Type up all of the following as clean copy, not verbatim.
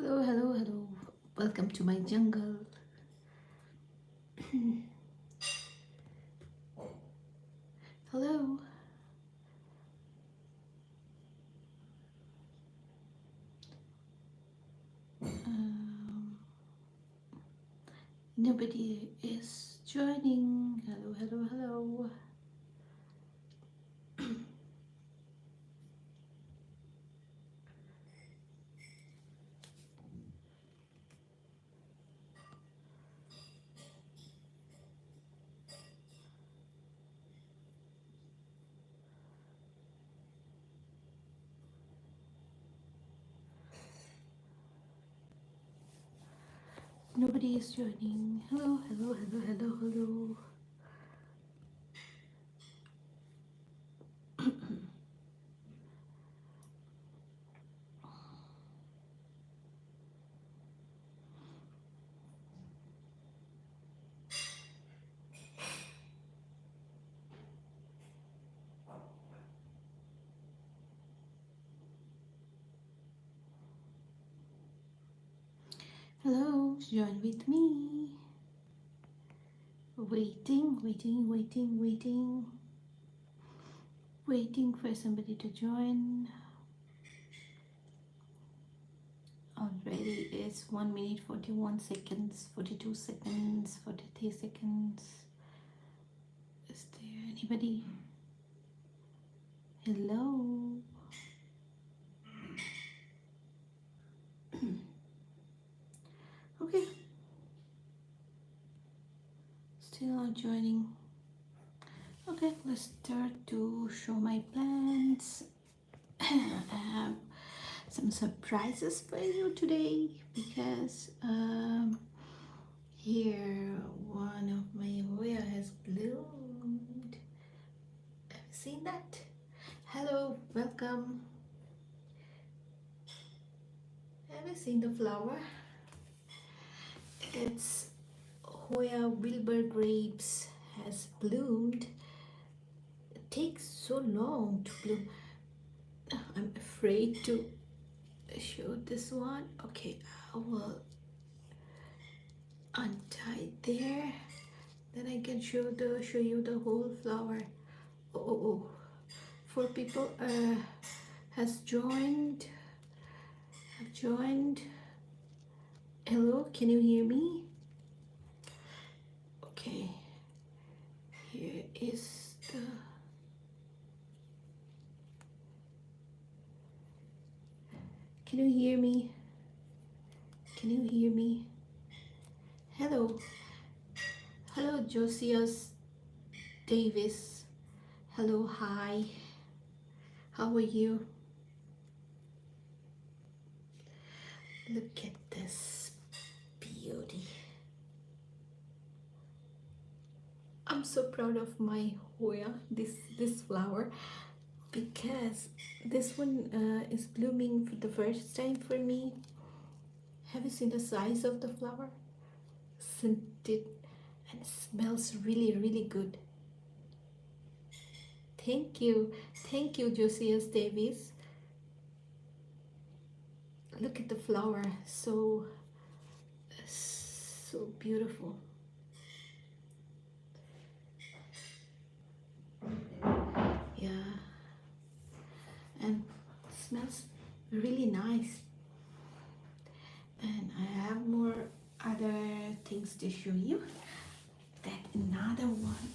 Hello, hello, hello. Welcome to my jungle. Hello. Um, Nobody is joining. Hello, hello, hello. Nobody is joining. Hello, hello, hello, hello, hello. Hello, join with me. Waiting, waiting, waiting, waiting. Waiting for somebody to join. Already it's 1 minute 41 seconds, 42 seconds, 43 seconds. Is there anybody? Hello. Okay, still not joining. Okay, let's start to show my plants. I have some surprises for you today because here one of my Hoya has bloomed. Have you seen that? Hello, welcome. Have you seen the flower? It's Hoya Wilbur grapes has bloomed. It takes so long to bloom. I'm afraid to show this one. Okay, I will untie there. Then I can show you the whole flower. Oh. 4 people have joined. Hello, can you hear me? Okay, here is the can you hear me? Hello, Josias Davis. Hello, hi, how are you? Look at this beauty. I'm so proud of my Hoya, this flower, because this one is blooming for the first time for me. Have you seen the size of the flower? Scented and it smells really good. Thank you, Josias Davis. Look at the flower, so beautiful. Yeah, and smells really nice. And I have more other things to show you. That another one,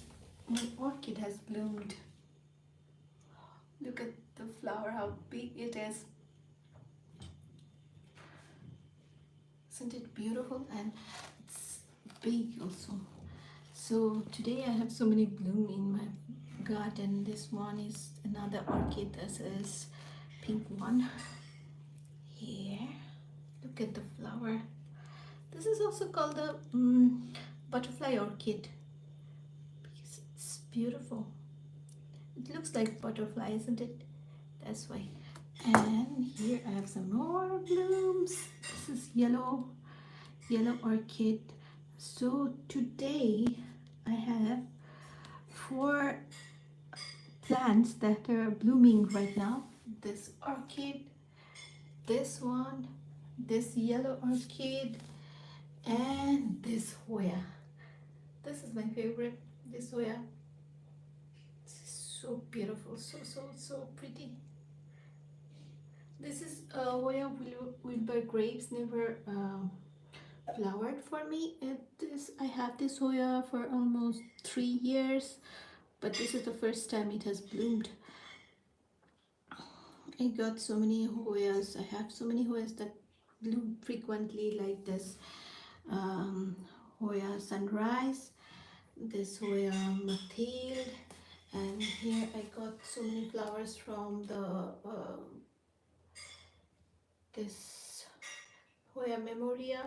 my orchid has bloomed. Look at the flower, how big it is. Isn't it beautiful? And it's big also. So today I have so many bloom in my garden. This one is another orchid. This is pink one. Here, look at the flower. This is also called the butterfly orchid because it's beautiful. It looks like butterfly, isn't it? That's why. And here I have some more blooms. This is yellow orchid. So today I have 4 plants that are blooming right now. This orchid, this one, this yellow orchid, and this Hoya. This is my favorite. This Hoya. This is so beautiful, so pretty. This is Hoya Wilbur grapes. Never flowered for me. I have this Hoya for almost 3 years, but this is the first time it has bloomed. I got so many Hoyas. I have so many Hoyas that bloom frequently, like this um, Hoya sunrise, this Hoya Mathilde, and here I got so many flowers from the this Hoya Memoria.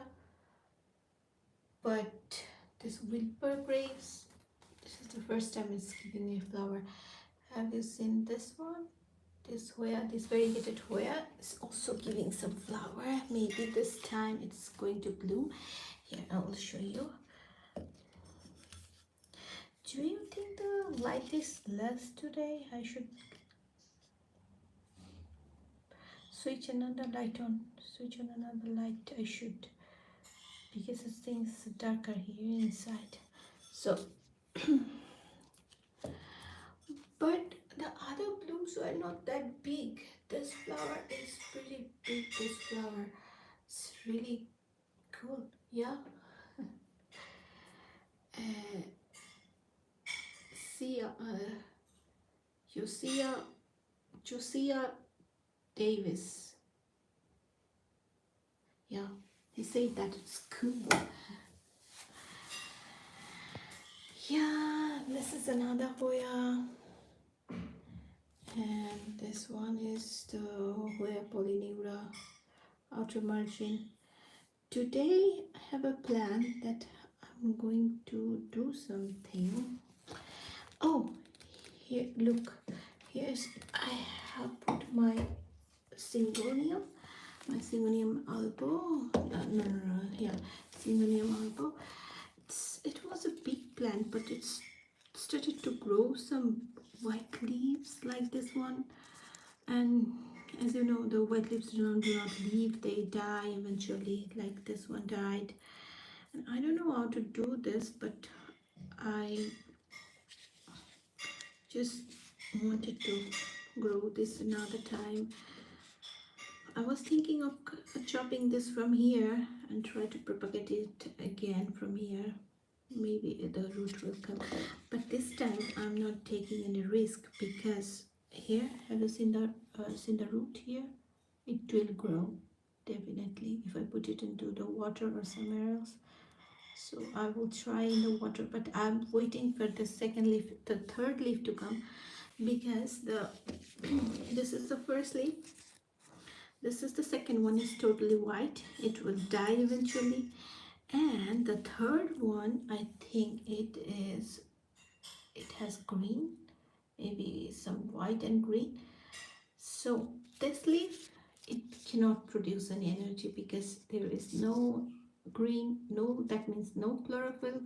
But this Wilbur grapes, this is the first time it's giving me a flower. Have you seen this one? This Hoya, this variegated Hoya is also giving some flower. Maybe this time it's going to bloom. Here, I will show you. Do you think the light is less today? I should switch another light on. Switch on another light. I should, because it seems darker here inside. So, but the other blooms were not that big. This flower is pretty big. This flower, it's really cool. Yeah. Uh, see, Josiah Davis. Yeah, he said that it's cool. Yeah, this is another Hoya. And this one is the Hoya polyneura outer margin. Today I have a plan that I'm going to do something. Oh, here, look. Here's, I have put my Syngonium. My Syngonium albo. No. Yeah, Syngonium albo. It was a big plant, but it's started to grow some white leaves like this one. And as you know, the white leaves do not leave, they die eventually, like this one died. And I don't know how to do this, but I just wanted to grow this another time. I was thinking of chopping this from here and try to propagate it again from here. Maybe the root will come, but this time I'm not taking any risk, because here, have you seen the root here? It will grow definitely if I put it into the water or somewhere else. So I will try in the water, but I'm waiting for the second leaf, the third leaf to come, because the this is the first leaf, this is the second one, is totally white. It will die eventually. And the third one, I think it has green, maybe some white and green. So this leaf, it cannot produce any energy, because there is no green, no, that means no chlorophyll.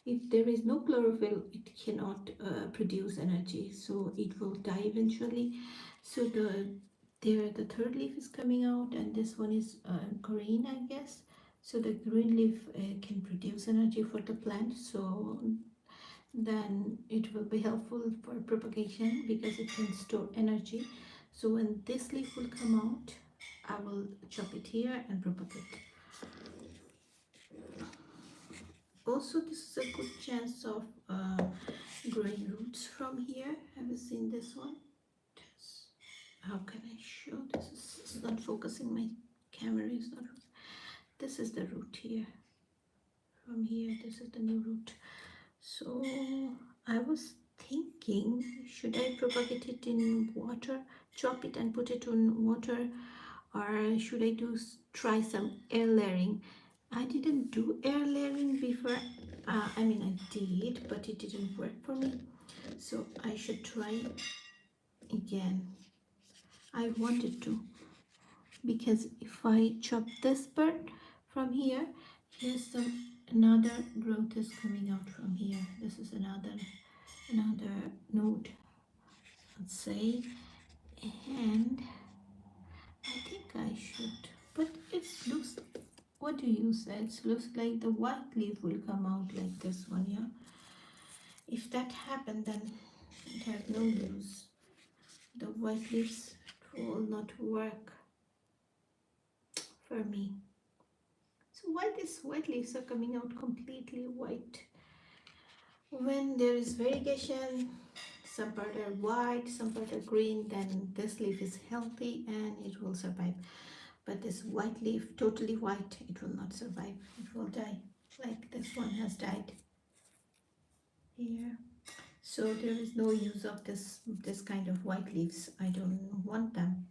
If there is no chlorophyll, it cannot produce energy, so it will die eventually. So the third leaf is coming out, and this one is green, I guess. So the green leaf can produce energy for the plant, so then it will be helpful for propagation, because it can store energy. So when this leaf will come out, I will chop it here and propagate. Also, this is a good chance of growing roots from here. Have you seen this one? How can I show this? It's not focusing, my camera is not. This is the root here. From here, this is the new root. So I was thinking, should I propagate it in water, chop it and put it in water, or should I try some air layering? I didn't do air layering before. I mean, I did, but it didn't work for me. So I should try again. I wanted to, because if I chop this part from here, here's another growth is coming out from here. This is another node, let's say, and I think I should, but this looks, what do you say? It looks like the white leaf will come out like this one, yeah? If that happened, then it has no use. The white leaves will not work for me. So why these white leaves are coming out completely white? When there is variegation, some part are white, some part are green, then this leaf is healthy and it will survive. But this white leaf, totally white, it will not survive. It will die, like this one has died here. So there is no use of this kind of white leaves. I don't want them.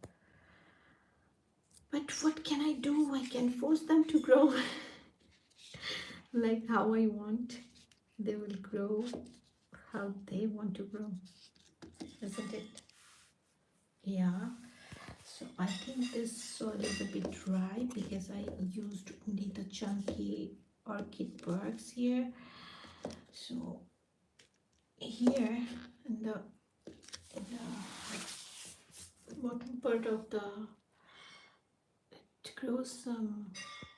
But what can I do? I can force them to grow like how I want. They will grow how they want to grow, isn't it? Yeah. So I think this soil is a bit dry because I used only the chunky orchid barks here. So here in the bottom part of the, it grows some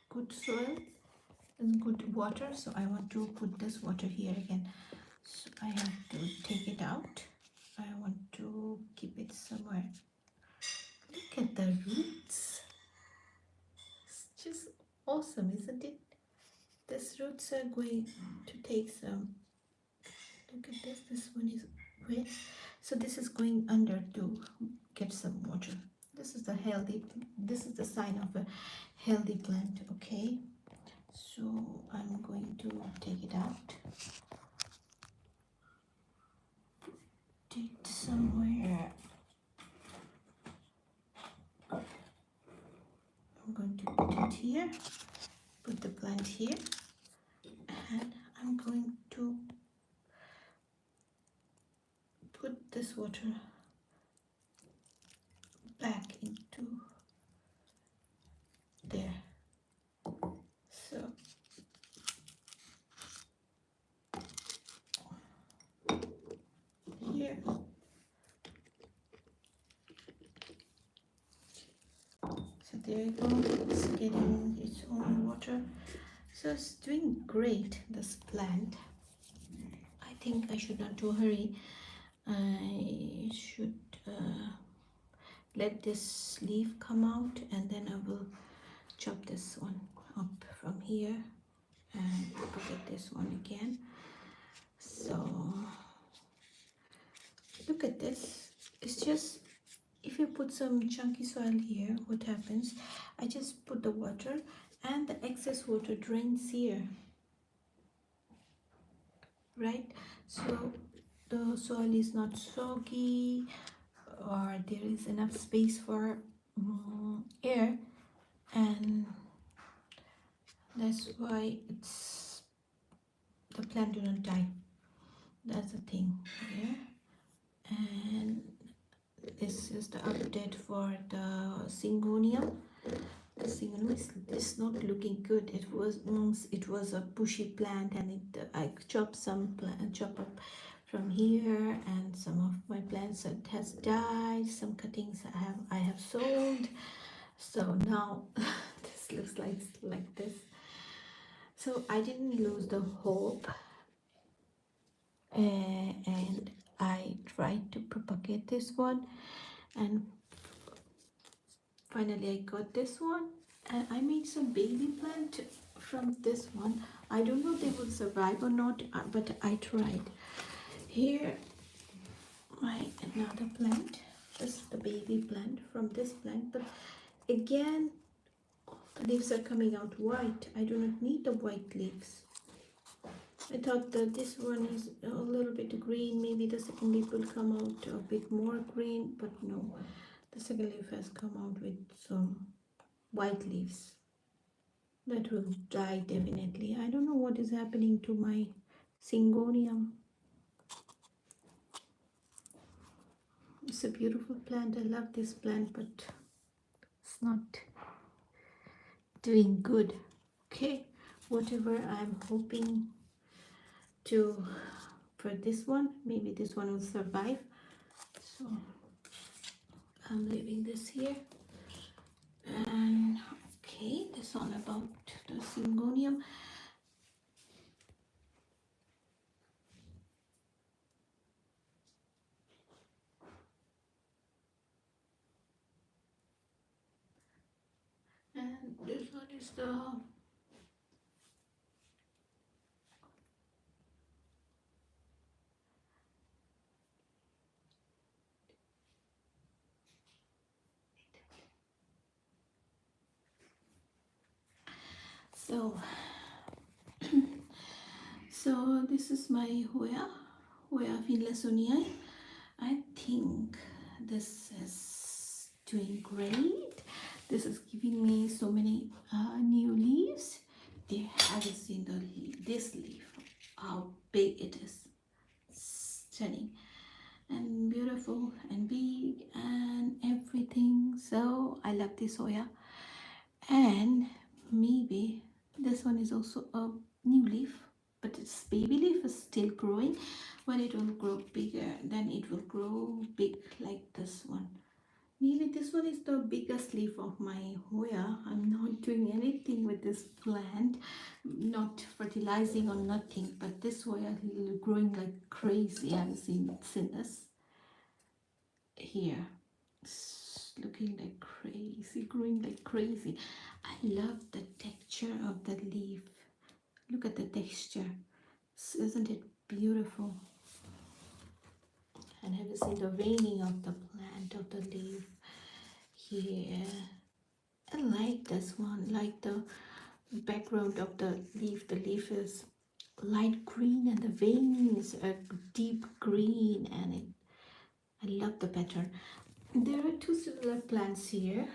good soil and good water. So I want to put this water here again. So I have to take it out. I want to keep it somewhere. Look at the roots. It's just awesome, isn't it? These roots are going to take some, look at this one is wet. So this is going under to get some water. This is the sign of a healthy plant, okay? So I'm going to take it out. Put it somewhere. I'm going to put it here. Put the plant here. And I'm going to put this water back into there. So here. So there you go. It's getting its own water. So it's doing great, this plant. I think I should not too hurry. I should let this leaf come out and then I will chop this one up from here and propagate this one again. So look at this. It's just, if you put some chunky soil here, what happens? I just put the water and the excess water drains here, right? So the soil is not soggy, or there is enough space for air, and that's why it's, the plant do not die. That's the thing here. And this is the update for the Syngonium. The Syngonium is not looking good. It was a bushy plant, and I chopped up from here, and some of my plants that has died. Some cuttings I have sold. So now this looks like this. So I didn't lose the hope, and I tried to propagate this one, and finally I got this one, and I made some baby plant from this one. I don't know if they will survive or not, but I tried. Here my another plant. This is the baby plant from this plant, but again the leaves are coming out white. I do not need the white leaves. I thought that this one is a little bit green. Maybe the second leaf will come out a bit more green, but no. The second leaf has come out with some white leaves. That will die definitely. I don't know what is happening to my Syngonium. It's a beautiful plant. I love this plant, but it's not doing good. Okay, whatever I'm hoping to for this one, maybe this one will survive. So I'm leaving this here, and okay, this on about the Syngonium. And this one is the so so this is my Hoya Finlaysonii. I think this is doing great. This is giving me so many new leaves. They haven't seen this leaf, how big it is. Stunning and beautiful and big and everything. So I love this Hoya. And maybe this one is also a new leaf, but its baby leaf is still growing. When it will grow bigger, then it will grow big like this one. Maybe this one is the biggest leaf of my Hoya. I'm not doing anything with this plant, not fertilizing or nothing, but this Hoya is growing like crazy. I've seen this here. It's looking like crazy, growing like crazy. I love the texture of the leaf. Look at the texture. Isn't it beautiful? And have you seen the veining of the plant, of the leaf here? I like this one, like the background of the leaf. The leaf is light green and the veinings are deep green, and I love the pattern. There are two similar plants here.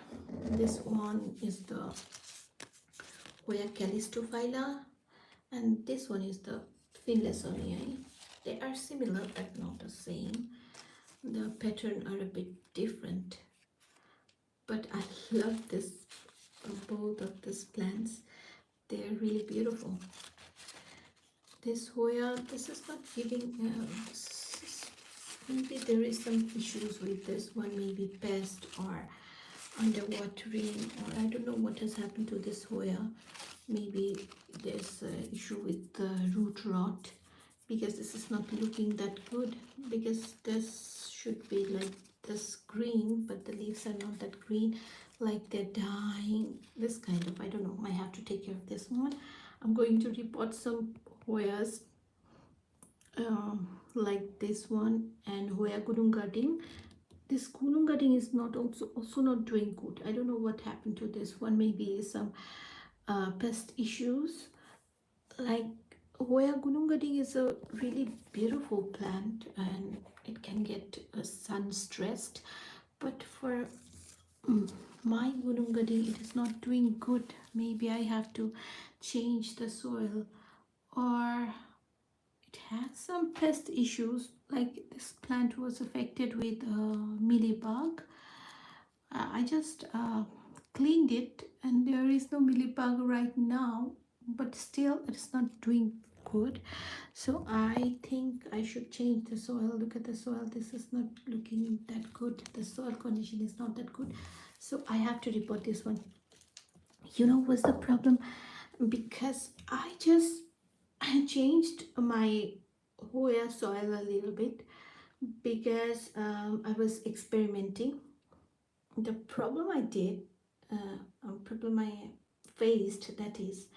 This one is the Hoya calistophylla, and this one is the Finlaysonii. They are similar but not the same. The pattern are a bit different, but I love this, both of these plants. They are really beautiful. This Hoya, this is not giving. Maybe there is some issues with this one, maybe pest or underwatering, or I don't know what has happened to this Hoya. Maybe there's an issue with the root rot, because this is not looking that good, because this should be like this green, but the leaves are not that green, like they're dying, this kind of, I don't know. I have to take care of this one. I'm going to repot some Hoyas like this one, and Hoya Gudungading. This Gudungading is not also not doing good. I don't know what happened to this one. Maybe some pest issues. Like Hoya Gudungading is a really beautiful plant, and it can get sun stressed, but for my Gudungading, it is not doing good. Maybe I have to change the soil, or it has some pest issues, like this plant was affected with mealybug. I just cleaned it, and there is no mealybug right now, but still it's not doing good. So I think I should change the soil. Look at the soil. This is not looking that good. The soil condition is not that good. So I have to report this one. You know what's the problem? Because I changed my Hoya soil a little bit, because I was experimenting. The problem I faced, that is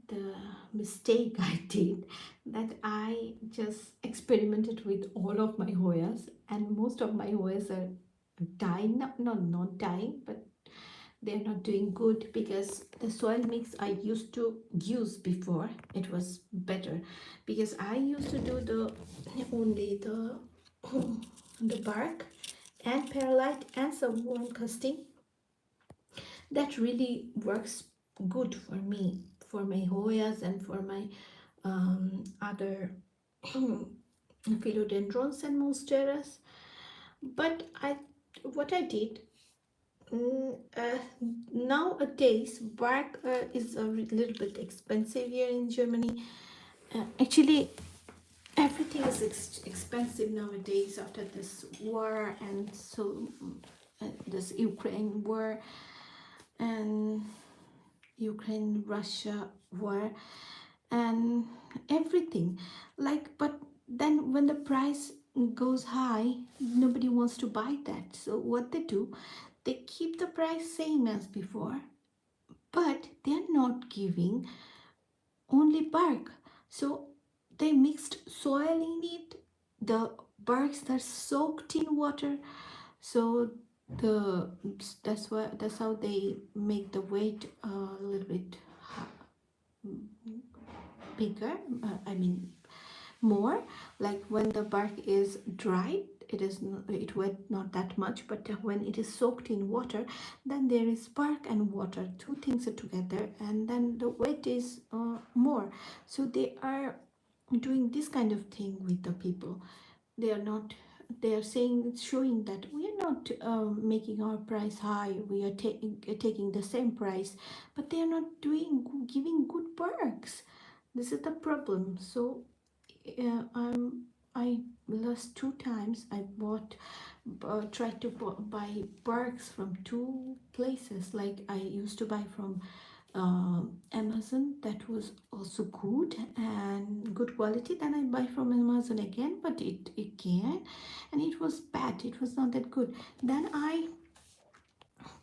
the mistake I did, that I just experimented with all of my Hoyas, and most of my Hoyas are dying, not dying, but they're not doing good, because the soil mix I used to use before, it was better, because I used to do only the the bark and perlite and some worm casting. That really works good for me, for my Hoyas and for my other philodendrons and monsteras. But what I did, nowadays bark is a little bit expensive here in Germany. Actually, everything is expensive nowadays after this war, and so this Ukraine war, and Ukraine-Russia war and everything. Like, but then when the price goes high, nobody wants to buy that. So what they do, they keep the price same as before, but they're not giving only bark. So they mixed soil in it. The barks are soaked in water. So the that's how they make the weight a little bit bigger. I mean more, like when the bark is dry, it is it wet not that much, but when it is soaked in water, then there is bark and water, two things are together, and then the weight is more. So they are doing this kind of thing with the people. They are not, they are saying, showing that we are not making our price high, we are taking the same price, but they are not doing, giving good barks. This is the problem. So I lost two times. I bought tried to buy barks from two places. Like I used to buy from Amazon, that was also good and good quality. Then I buy from Amazon again, but it again, and it was bad. It was not that good. Then I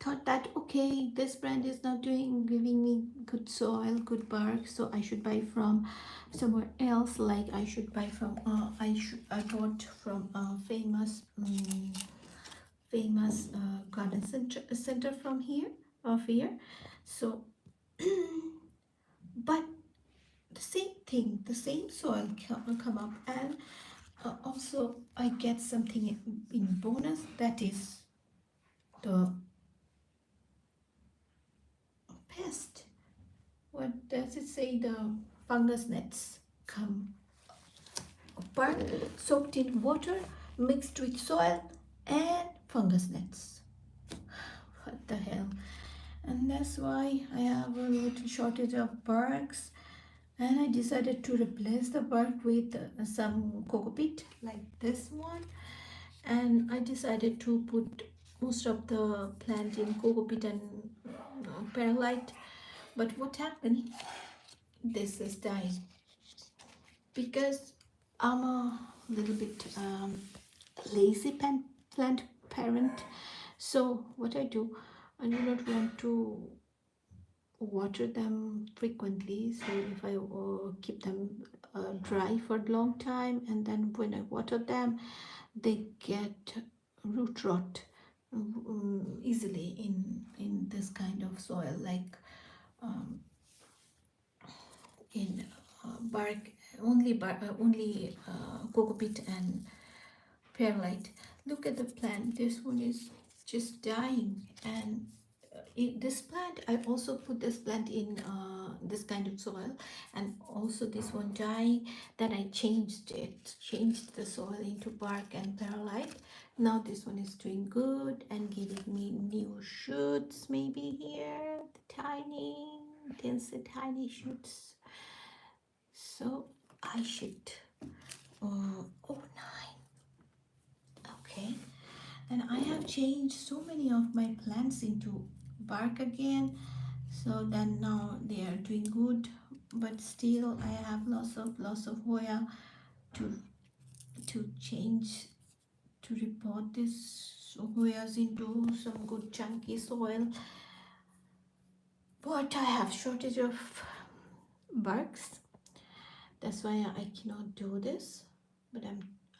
thought that okay, this brand is not doing, giving me good soil, good bark, so I should buy from somewhere else. Like I should buy from I bought from a famous garden center from here, of here. So but the same thing, the same soil come up, and also I get something in bonus, that is the pest. What does it say? The fungus nets come apart, soaked in water, mixed with soil, and fungus nets. What the hell? And that's why I have a little shortage of barks. And I decided to replace the bark with some coco peat, like this one. And I decided to put most of the plant in coco peat and perlite. But what happened? This is died because I'm a little bit lazy plant parent. So what I do, I do not want to water them frequently. So if I keep them dry for a long time, and then when I water them, they get root rot easily in this kind of soil, like um, in bark, only coco peat and perlite. Look at the plant. This one is just dying, and this plant, I also put this plant in this kind of soil, and also this one dying. Then I changed the soil into bark and perlite. Now this one is doing good and giving me new shoots, maybe here, the tiny, tiny shoots. So I should oh, nine. Okay, and I have changed so many of my plants into bark again, so then now they are doing good, but still I have lots of Hoya to change, to repot this Hoyas into some good chunky soil. But I have shortage of barks, that's why I cannot do this. But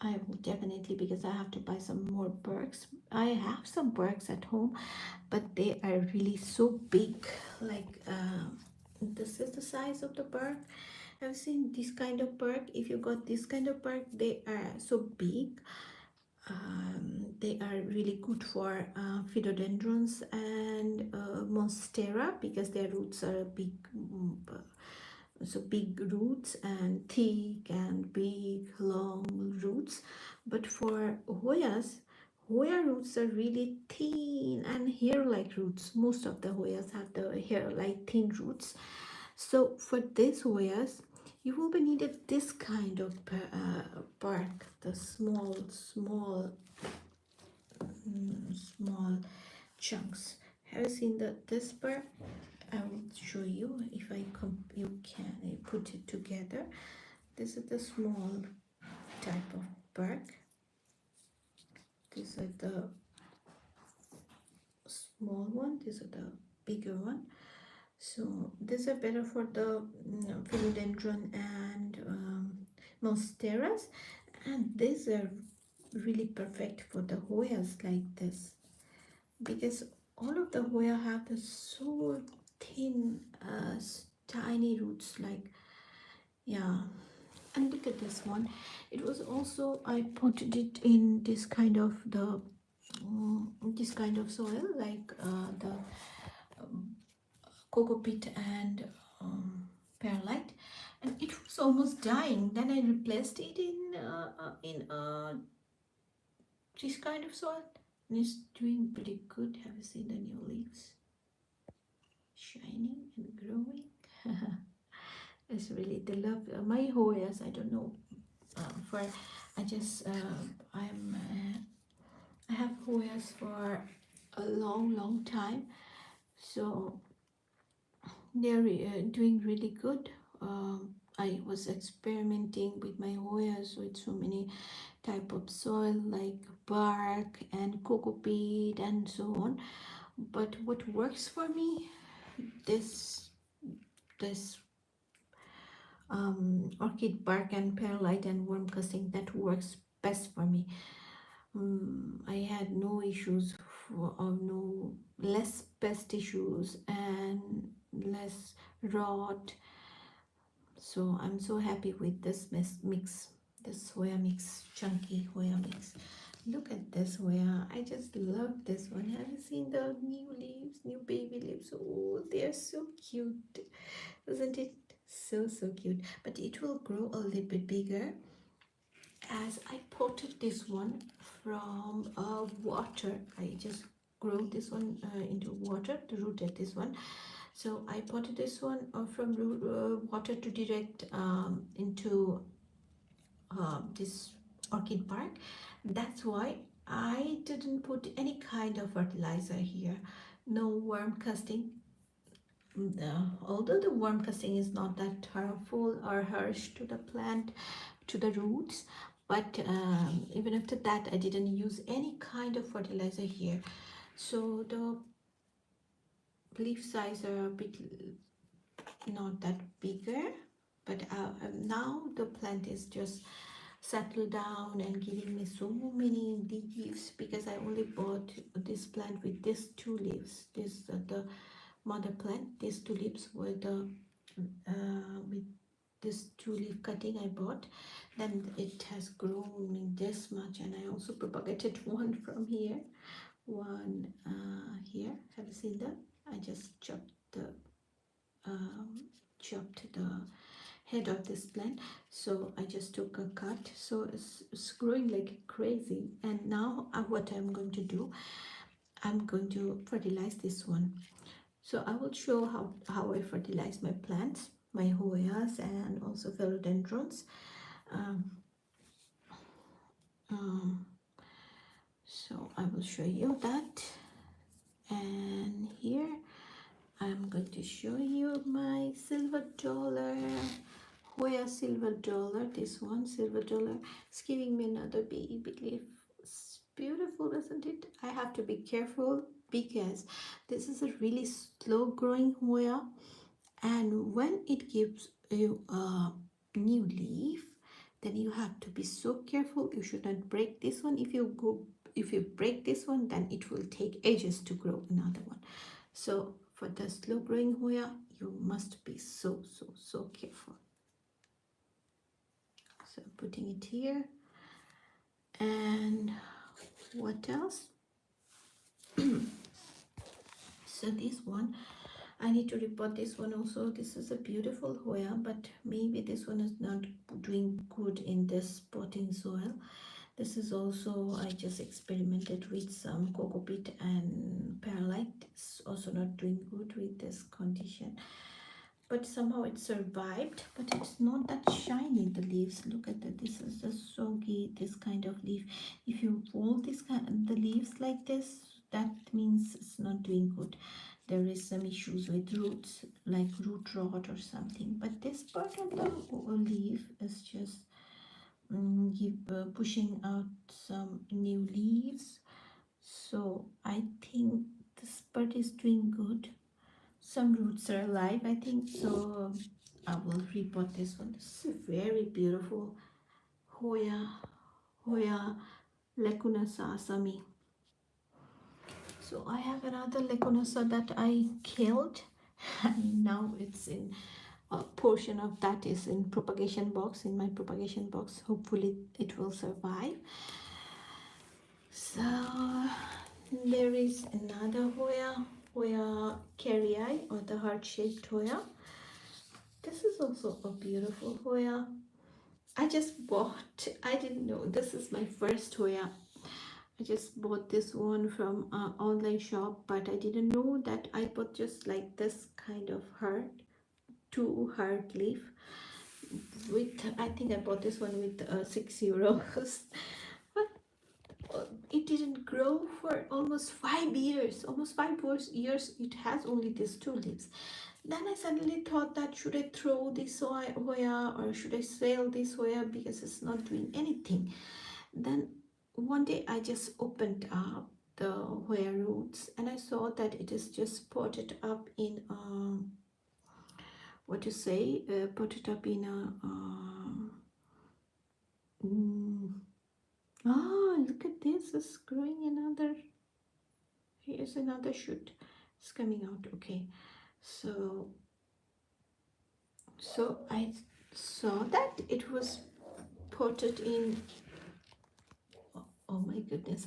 I will definitely, because I have to buy some more barks. I have some barks at home, but they are really so big. Like this is the size of the bark. I've seen this kind of bark. If you got this kind of bark, they are so big. They are really good for philodendrons and monstera, because their roots are big, so big roots and thick and big long roots. But for Hoyas, Hoya roots are really thin and hair-like roots. Most of the Hoyas have the hair-like thin roots. So for these Hoyas, you will be needed this kind of bark, the small chunks. Have you seen this bark? I will show you if you can put it together. This is the small type of bark. These are the small one. These are the bigger one. So these are better for the philodendron and monsteras, and these are really perfect for the Hoyas like this, because all of the Hoya have the so thin, tiny roots. Like, yeah. And look at this one. It was also, I potted it in this kind of this kind of soil, like the cocoa peat and perlite, and it was almost dying. Then I replaced it in this kind of soil, and it's doing pretty good. Have you seen the new leaves? Shining and growing. It's really the love. My Hoyas, I don't know. For I just I have Hoyas for a long time, so they're doing really good. I was experimenting with my Hoyas with so many type of soil like bark and cocoa peat and so on. But what works for me, this this orchid bark and perlite and worm casting, that works best for me. I had no issues or no less pest issues and less rot. So I'm so happy with this mix, this Hoya mix, chunky Hoya mix. Look at this Hoya. I just love this one. Have you seen the new leaves, new baby leaves? Oh, they are so cute. Isn't it so cute? But it will grow a little bit bigger, as I potted this one from water. I just grow this one into water to rooted this one. So I potted this one from water to direct into this orchid bark. That's why I didn't put any kind of fertilizer here. No worm casting. Although the worm casting is not that harmful or harsh to the plant, to the roots, but even after that I didn't use any kind of fertilizer here. So the leaf size are a bit not that bigger, but now the plant is just settled down and giving me so many leaves, because I only bought this plant with these two leaves. This the mother plant. These two leaves were the with this two leaf cutting I bought. Then it has grown in this much, and I also propagated one from here, one here. Have you seen that? I just chopped the head of this plant, so I just took a cut. So it's growing like crazy. And now what I'm going to do, I'm going to fertilize this one. So I will show how I fertilize my plants, my Hoyas and also philodendrons. Um, um, so I will show you that. And here I'm going to show you my silver dollar, Hoya silver dollar. This one, silver dollar, is giving me another baby leaf. It's beautiful, isn't it? I have to be careful because this is a really slow growing Hoya, and when it gives you a new leaf, then you have to be so careful. You should not break this one. If you break this one, then it will take ages to grow another one. So for the slow growing Hoya, you must be so careful. So I'm putting it here. And what else? So this one, I need to repot this one also. This is a beautiful Hoya, but maybe this one is not doing good in this potting soil. This is also, I just experimented with some cocoa peat and perlite. It's also not doing good with this condition, but somehow it survived. But it's not that shiny, the leaves. Look at that. This is the soggy, this kind of leaf. If you fold the leaves like this, that means it's not doing good. there is some issues with roots, like root rot or something. But this part of the leaf is just pushing out some new leaves. So I think this part is doing good. Some roots are alive, I think. So I will repot this one. This is very beautiful. Hoya Lecunosa Asami. So I have another Lecunosa that I killed, and now it's in a portion of that is in propagation box, in my propagation box. Hopefully it will survive. So there is another Hoya carrii, or the heart-shaped Hoya. This is also a beautiful Hoya. I didn't know, this is my first Hoya. I just bought this one from an online shop, but I didn't know that I bought just like this kind of heart, 2 heart leaf. With, I think I bought this one with €6. But it didn't grow for almost 5 years. Almost 5 years, it has only these 2 leaves. Then I suddenly thought that should I throw this Hoya or should I sell this Hoya because it's not doing anything. Then one day I just opened up the Hoya roots and I saw that it is just potted up in potted up in a look at this, it's growing another. Here's another shoot. It's coming out. Okay, so I saw that it was potted in. Oh my goodness,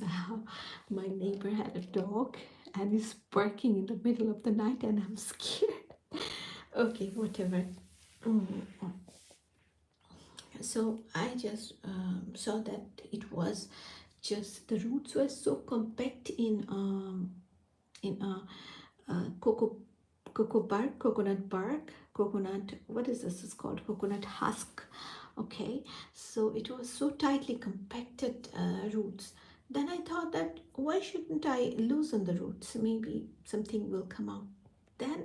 my neighbor had a dog and is barking in the middle of the night and I'm scared. Okay, whatever. So I just saw that it was just the roots were so compact in coconut bark, what is this is called, coconut husk. Okay, so it was so tightly compacted roots. Then I thought that why shouldn't I loosen the roots, maybe something will come out. Then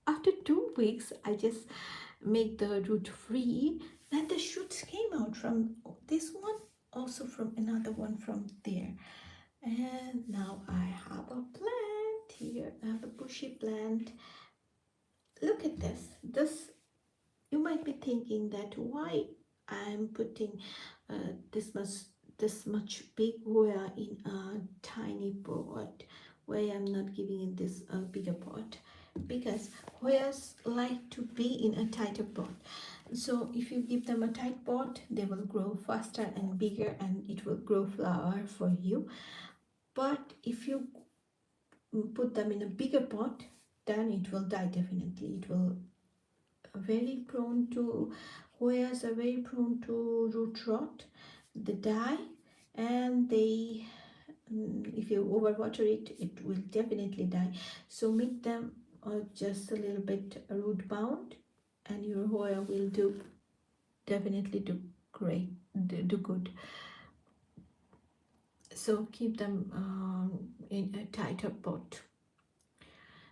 after 2 weeks I just make the root free. Then the shoots came out from this one, also from another one from there. And now I have a plant here. I have a bushy plant. Look at this. You might be thinking that why I'm putting this much big Hoya in a tiny pot, why I'm not giving in this bigger pot, because Hoyas like to be in a tighter pot. So if you give them a tight pot, they will grow faster and bigger and it will grow flower for you. But if you put them in a bigger pot, then it will die definitely. It will very prone to, Hoyas are very prone to root rot. They die, and they if you overwater it, it will definitely die. So make them just a little bit root bound and your Hoya will definitely do great, do good. So keep them in a tighter pot.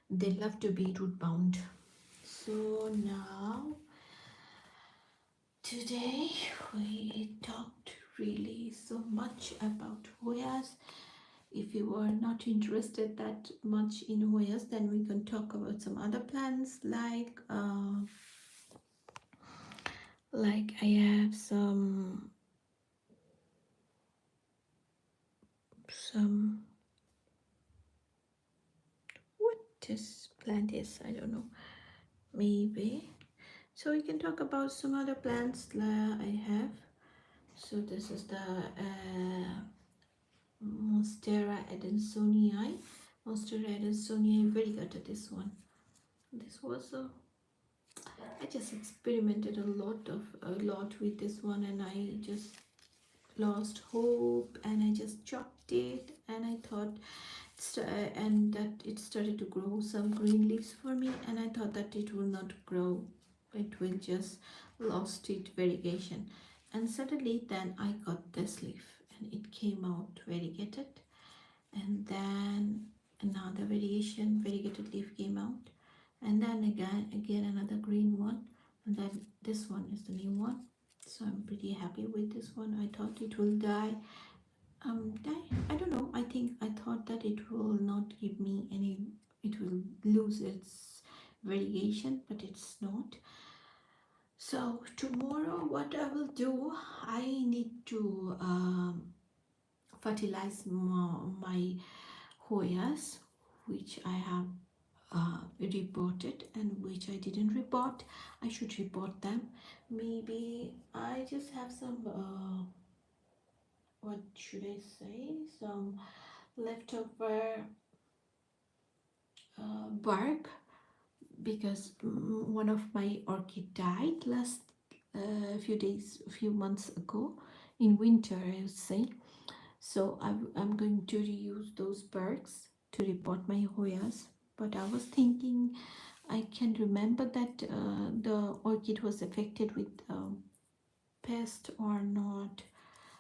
They love to be root bound. So now today we talked really so much about Hoyas. If you are not interested that much in Hoyas, then we can talk about some other plants like I have some what this plant is, I don't know, maybe. So we can talk about some other plants I have. So this is the Monstera adansonii. Monstera adansonii, very good at this one. This was I just experimented a lot with this one, and I just lost hope, and I just chopped it, and I thought and that it started to grow some green leaves for me, and I thought that it will not grow, it will just lost its variegation. And suddenly then I got this leaf and it came out variegated, and then another the variation variegated leaf came out, and then again another green one, and then this one is the new one. So I'm pretty happy with this one. I thought it will die. I don't know. I thought that it will not give me any. It will lose its variegation, but it's not. So tomorrow, what I will do, I need to fertilize my Hoyas, which I have reported and which I didn't report. I should report them. Maybe I just have some, what should I say? Some leftover bark, because one of my orchid died last few months ago in winter, I would say. So I'm going to reuse those barks to repot my Hoyas. But I was thinking, I can remember that the orchid was affected with pest or not.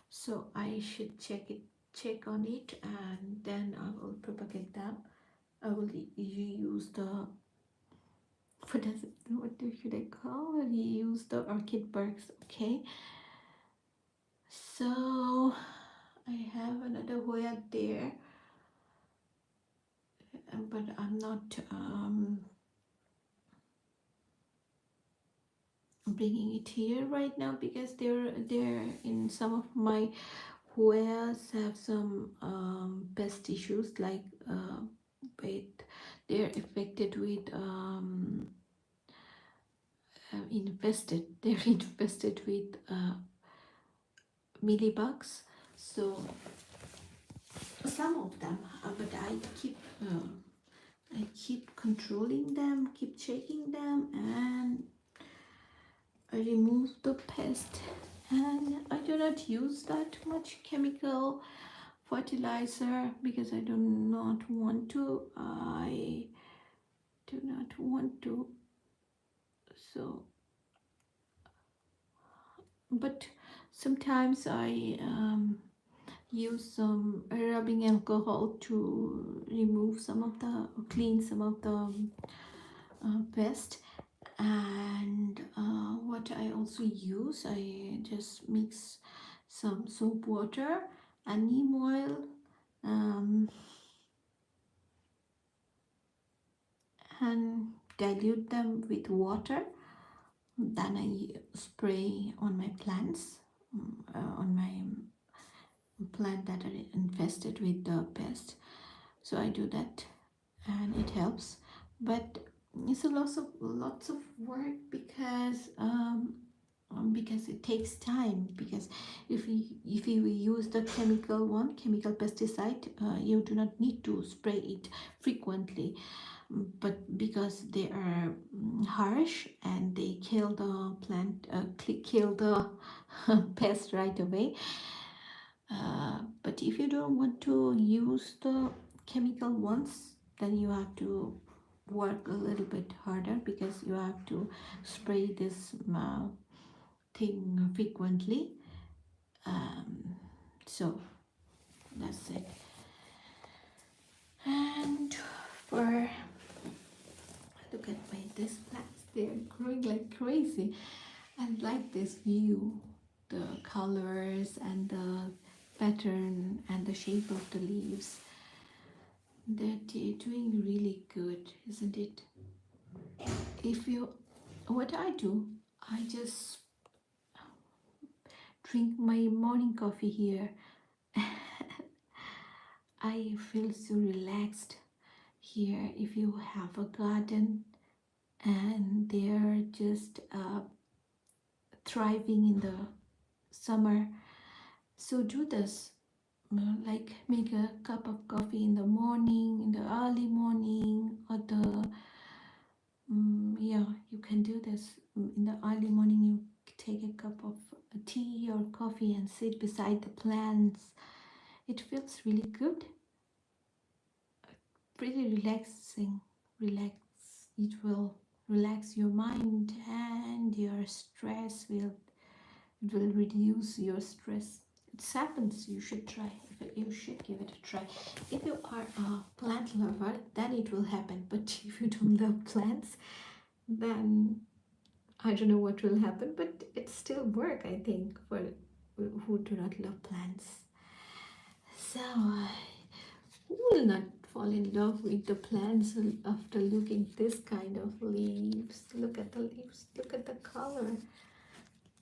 So I should check on it, and then I will propagate them. I will reuse the, should I call it? Reuse the orchid barks. Okay. So I have another Hoya there, but I'm not bringing it here right now because they're in some of my Hoyas have some pest issues, like with they're affected with infested they're infested with mealybugs. So some of them, but I keep controlling them, keep checking them, and I remove the pest. And I do not use that much chemical fertilizer because I do not want to. I do not want to. So, but sometimes I use some rubbing alcohol to remove some of the, clean some of the pest. And what I also use, I just mix some soap water and neem oil, and dilute them with water. Then I spray on my plants, on my plant that are infested with the pest. So I do that, and it helps. But it's a lots of work because it takes time. Because if you use the chemical pesticide, you do not need to spray it frequently. But because they are harsh and they kill the plant, kill the pest right away. But if you don't want to use the chemical ones, then you have to work a little bit harder because you have to spray this thing frequently. So that's it. And for, look at this plants, they're growing like crazy. I like this view, the colors and the pattern and the shape of the leaves. They're doing really good, isn't it? If you, what I do, I just drink my morning coffee here. I feel so relaxed here. If you have a garden and they're just thriving in the summer, so do this. Like make a cup of coffee in the morning, in the early morning, or the yeah, you can do this in the early morning. You take a cup of tea or coffee and sit beside the plants. It feels really good, pretty relaxing. Relax. It will relax your mind, and your stress will, it will reduce your stress. it happens, you should try. You should give it a try. If you are a plant lover, then it will happen. But if you don't love plants, then I don't know what will happen. But it still work, I think, for who do not love plants. So who will not fall in love with the plants after looking this kind of leaves? Look at the leaves. Look at the color.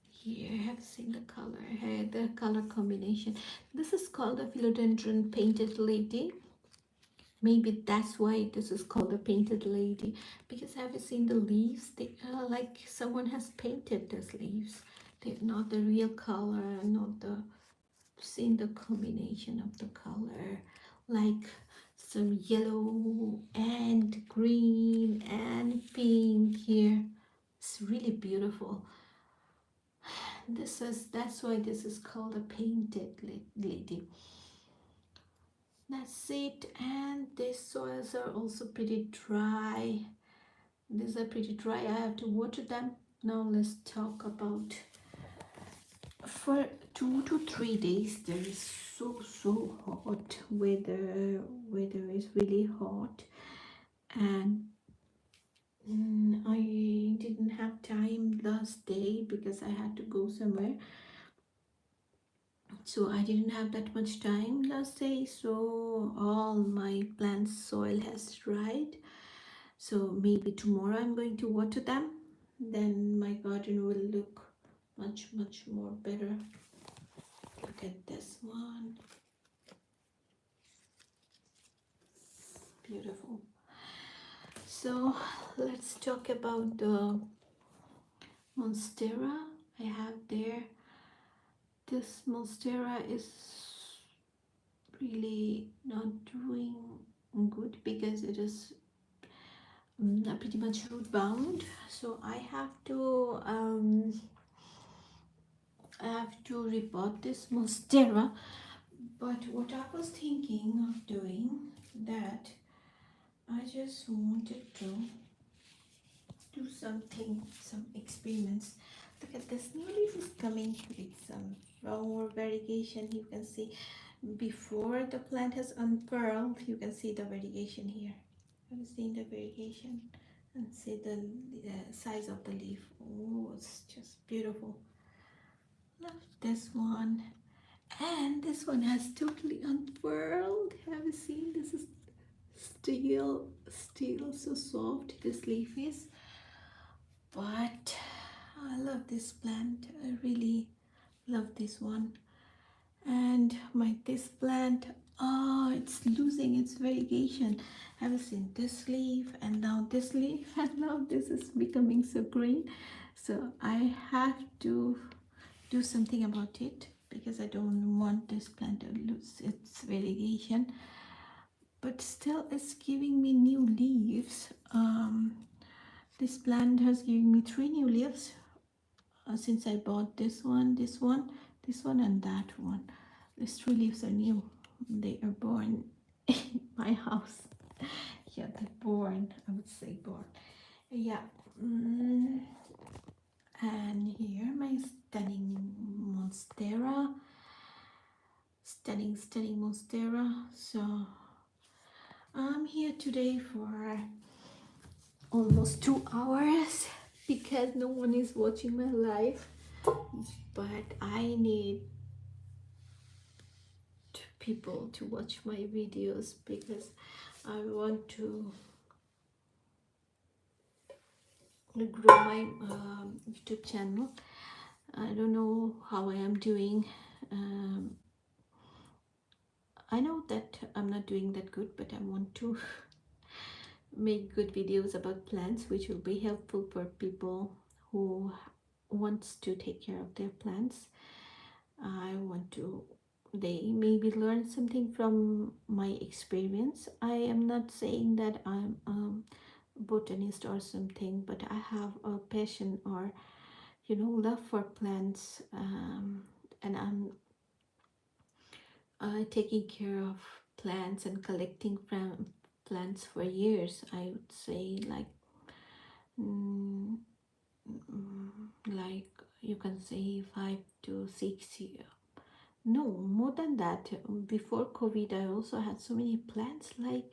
Here, have seen the color. Here, the color combination. This is called a philodendron painted lady. Maybe that's why this is called a painted lady. Because have you seen the leaves? They are like someone has painted these leaves. They're not the real color, not the seen the combination of the color, like some yellow and green and pink here. It's really beautiful. That's why this is called a painted lady. That's it. And these soils are also pretty dry. These are pretty dry. I have to water them. Now let's talk about, for 2 to 3 days there is so hot weather. Weather is really hot, and I didn't have time last day because I had to go somewhere, so I didn't have that much time last day, so all my plant soil has dried. So maybe tomorrow I'm going to water them, then my garden will look much more better. Look at this one, beautiful. So let's talk about the Monstera I have there. This Monstera is really not doing good because it is pretty much root bound. So I have to repot this Monstera. But what I was thinking of doing, that I just wanted to do something, some experiments. Look at this, new leaf is coming with some more variegation. You can see before the plant has unfurled, you can see the variegation here. You can see the variegation and see the size of the leaf. Oh, it's just beautiful. Love this one. And this one has totally unfurled. Have you seen? This is still so soft this leaf is. But I love this plant. I really love this one. And this plant, oh, it's losing its variegation. Have you seen this leaf and now this leaf, and now this is becoming so green. So I have to do something about it because I don't want this plant to lose its variegation. But still it's giving me new leaves. This plant has given me 3 new leaves since I bought this one, and that one. These 3 leaves are new. They are born in my house. Yeah, they're born, I would say born. Yeah. And here my stunning Monstera. Stunning Monstera. So I'm here today for almost 2 hours because no one is watching my live, but I need people to watch my videos because I want to grow my YouTube channel. I don't know how I am doing. I know that I'm not doing that good, but I want to make good videos about plants which will be helpful for people who wants to take care of their plants. I want to they maybe learn something from my experience. I am not saying that I'm a botanist or something, but I have a passion or love for plants, and I'm taking care of plants and collecting from plants for years. I would say mm, like you can say 5 to 6 years. No, more than that. Before COVID, I also had so many plants. Like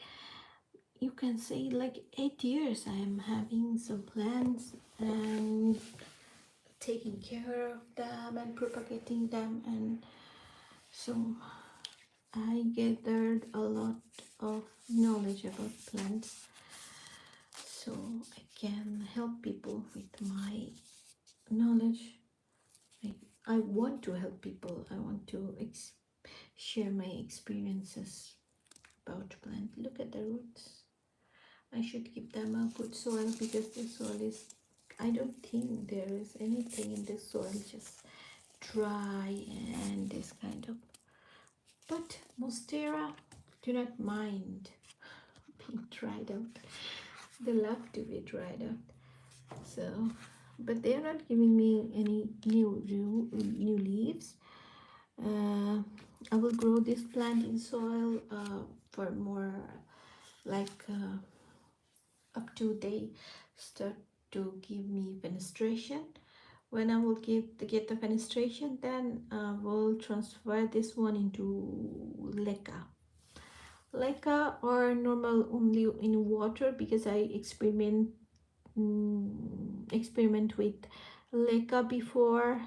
you can say, like 8 years, I am having some plants and taking care of them and propagating them, and so I gathered a lot of knowledge about plants, so I can help people with my knowledge. I, I want to help people. I want to share my experiences about plant. Look at the roots. I should give them a good soil because the soil is, I don't think there is anything in this soil, just dry and this kind of. But Monstera do not mind being dried out. They love to be dried out. So, but they are not giving me any new leaves. I will grow this plant in soil for more like up to they start to give me fenestration. When I will get the fenestration, then we'll transfer this one into leca or normal only in water, because I experiment with leca before,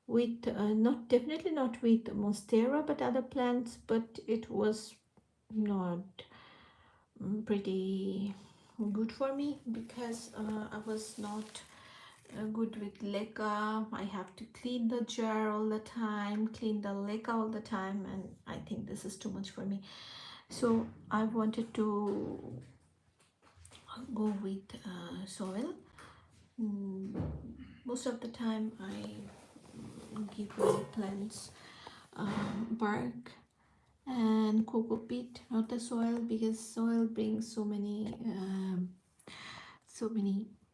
with not definitely not with monstera but other plants, but it was not pretty good for me because I was not good with leca. I have to clean the jar all the time, clean the leca all the time, and I think this is too much for me. So I wanted to go with soil. Most of the time I give my plants bark and cocoa peat, not the soil, because soil brings so many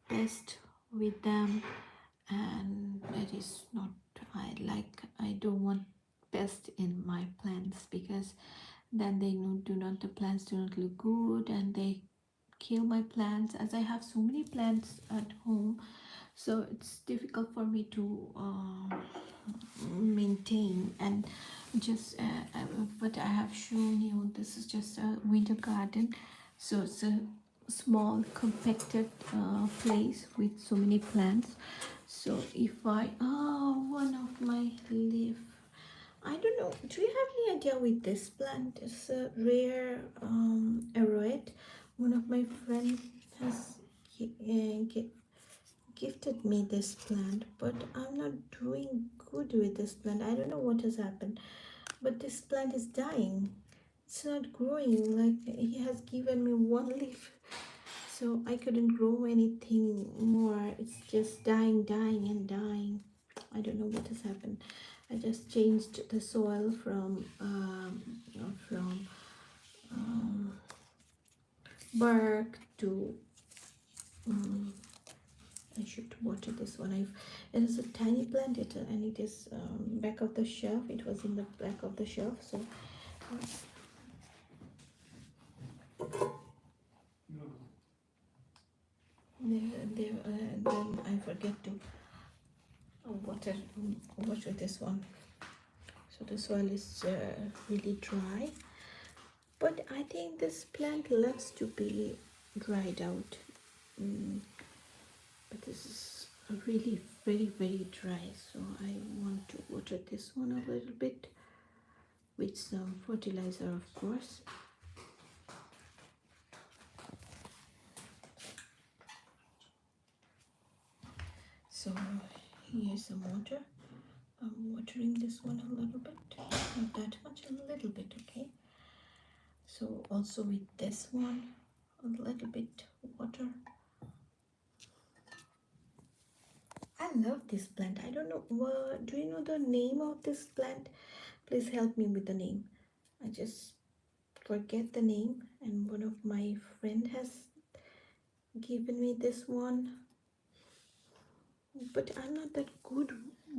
pests with them, and that is not, I don't want pests in my plants, because then they do not, the plants do not look good and they kill my plants, as I have so many plants at home. So it's difficult for me to maintain. And just but I have shown you, this is just a winter garden, so it's a small compacted place with so many plants. So if I, oh, one of my leaf, I don't know, do you have any idea with this plant? It's a rare aroid. One of my friends has gifted me this plant, but I'm not doing good with this plant. I don't know what has happened, but this plant is dying. It's not growing. Like, he has given me one leaf, so I couldn't grow anything more. It's just dying, dying and dying. I don't know what has happened. I just changed the soil from bark to I should water this one. It is a tiny plant, and it is back of the shelf. It was in the back of the shelf, so then I forget to water this one. So the soil is really dry, but I think this plant loves to be dried out. But this is really very dry, so I want to water this one a little bit with some fertilizer, of course. So here's some water. I'm watering this one a little bit, not that much, a little bit, okay? So also with this one, a little bit water. I love this plant. I don't know, do you know the name of this plant? Please help me with the name. I just forget the name, and one of my friend has given me this one, but I'm not that good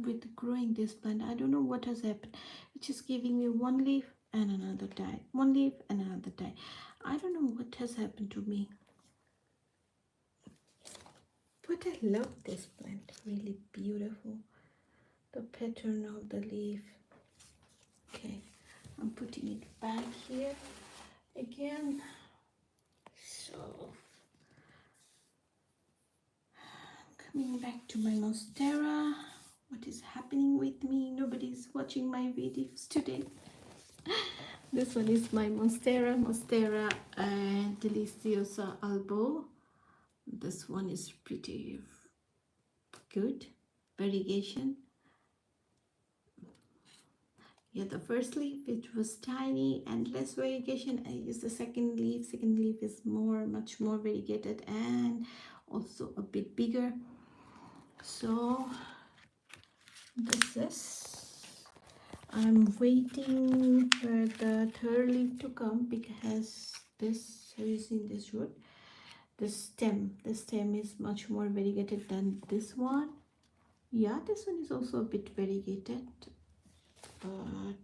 with growing this plant. I don't know what has happened. It's just giving me one leaf and another die, one leaf and another die. I don't know what has happened to me, but I love this plant. Really beautiful, the pattern of the leaf. Okay, I'm putting it back here again. So coming back to my Monstera. What is happening with me? Nobody's watching my videos today. This one is my Monstera Deliciosa Albo. This one is pretty good. Variegation. Yeah, the first leaf, it was tiny and less variegation. I used the second leaf. Second leaf is much more variegated and also a bit bigger. So this is, I'm waiting for the third leaf to come because this, have you seen this root? The stem is much more variegated than this one. Yeah, this one is also a bit variegated, but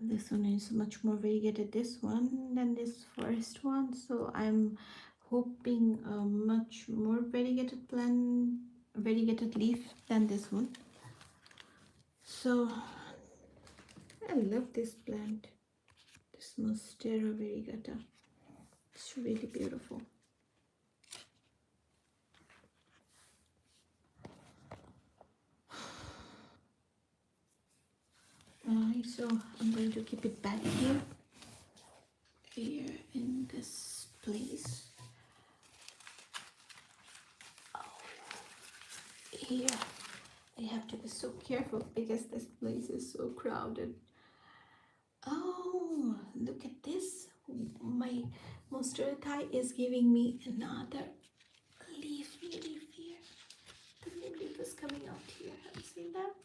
this one is much more variegated, this one, than this first one. So I'm hoping a much more variegated leaf than this one. So I love this plant, this Monstera variegata. It's really beautiful. So I'm going to keep it back here in this place. Here I have to be so careful because this place is so crowded. Oh, look at this. My Monstera Thai is giving me another leaf, new leaf here. The new leaf is coming out here. Have you seen that?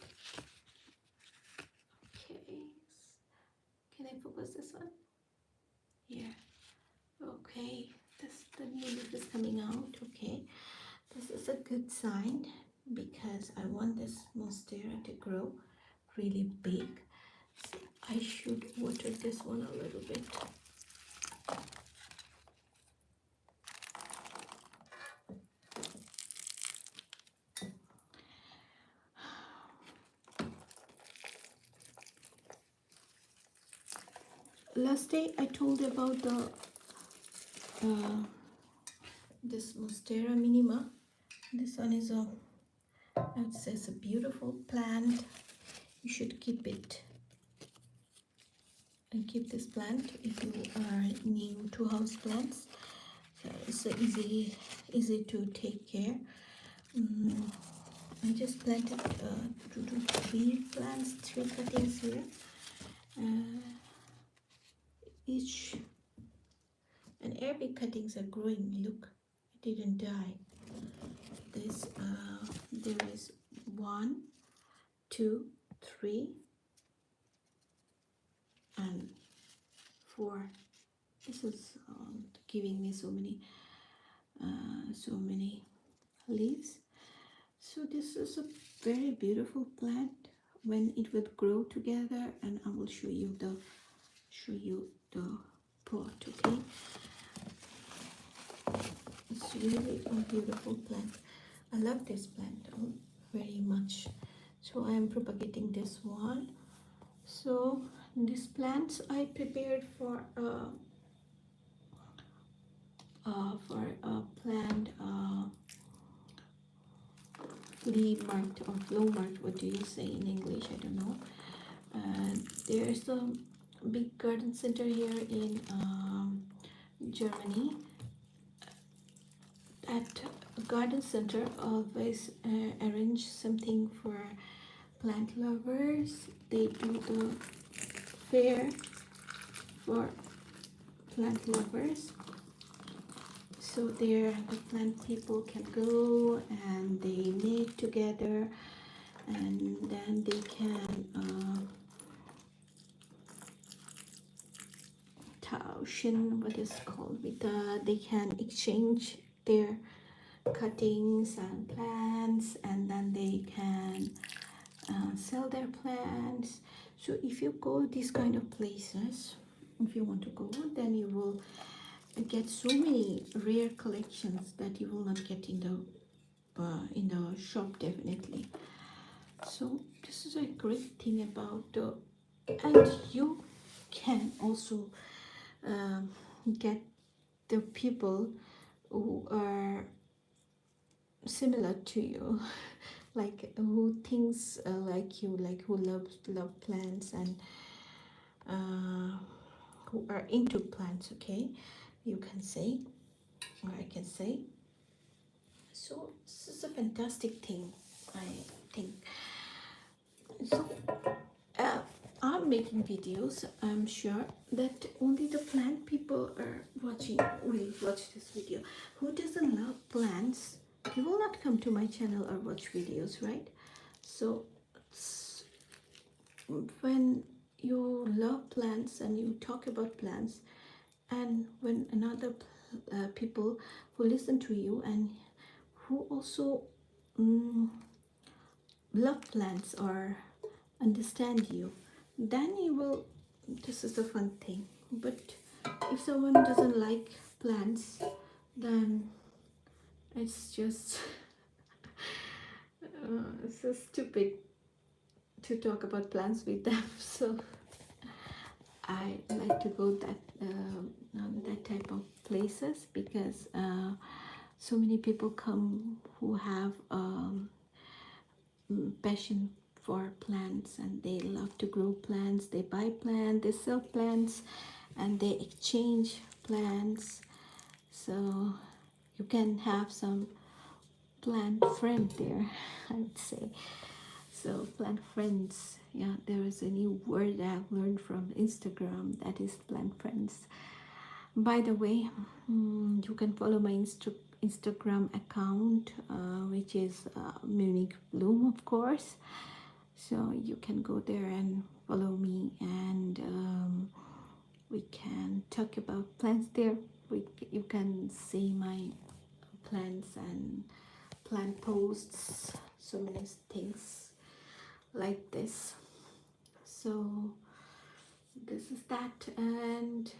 Okay. Can I focus this one? Here. Okay. The new leaf is coming out. Okay. This is a good sign because I want this Monstera to grow really big. So I should water this one a little bit. Last day I told you about the this Monstera minima. This one is a, I'd say it's a beautiful plant. You should keep it and keep this plant if you are new to house plants. So it's easy to take care. I just planted three cuttings here. Each and every cuttings are growing. Look, it didn't die. There is 1, 2, 3, and 4. This is giving me so many leaves. So this is a very beautiful plant when it will grow together, and I will show you the pot. Okay, it's really a beautiful plant. I love this plant very much. So I am propagating this one. So these plants I prepared for a plant flea market or flow market. What do you say in English? I don't know. There's a big garden center here in Germany. At a garden center always arrange something for plant lovers. They do the fair for plant lovers, so there the plant people can go and they meet together, and then they can tauschen, what is called, with they can exchange their cuttings and plants, and then they can sell their plants. So if you go these kind of places, if you want to go, then you will get so many rare collections that you will not get in the shop, definitely. So this is a great thing about and you can also um, get the people who are similar to you, like who thinks like you, like who love plants and uh, who are into plants. Okay, you can say, or I can say. So this is a fantastic thing, I think. So uh, I'm making videos. I'm sure that only the plant people are watching will watch this video. Who doesn't love plants? You will not come to my channel or watch videos, right? So when you love plants and you talk about plants, and when another people who listen to you and who also mm, love plants or understand you, then you will, this is the fun thing. But if someone doesn't like plants, then it's just it's so stupid to talk about plants with them. So I like to go that type of places because so many people come who have passion for plants, and they love to grow plants. They buy plants, they sell plants, and they exchange plants. So you can have some plant friend there, I would say. So plant friends, yeah, there is a new word I've learned from Instagram, that is plant friends. By the way, you can follow my Instagram account, which is Munich Bloom, of course. So you can go there and follow me, and we can talk about plants there. You can see my plants and plant posts, so many things like this. So this is that. And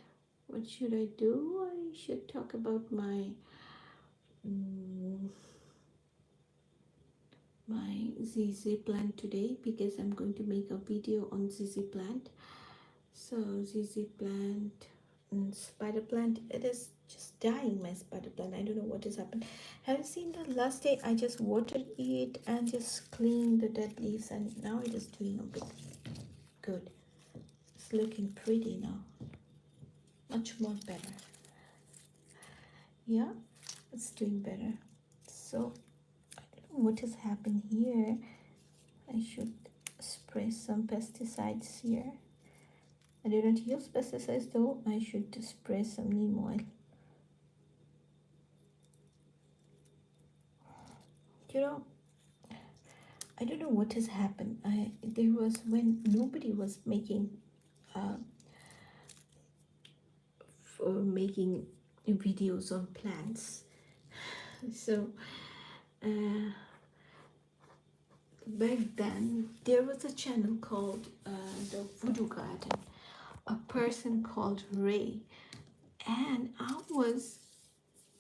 what should I do? I should talk about my my ZZ plant today, because I'm going to make a video on ZZ plant. So ZZ plant and spider plant, it is just dying, my spider plant. I don't know what has happened. Have you seen the last day I just watered it and just cleaned the dead leaves, and now it is doing a bit good. It's looking pretty now, much more better. Yeah, it's doing better. So I don't know what has happened here. I should spray some pesticides here. I didn't use pesticides though. I should spray some neem oil. You know, I don't know what has happened. There was when nobody was making making videos on plants. So back then there was a channel called the Voodoo Garden, a person called Ray, and I was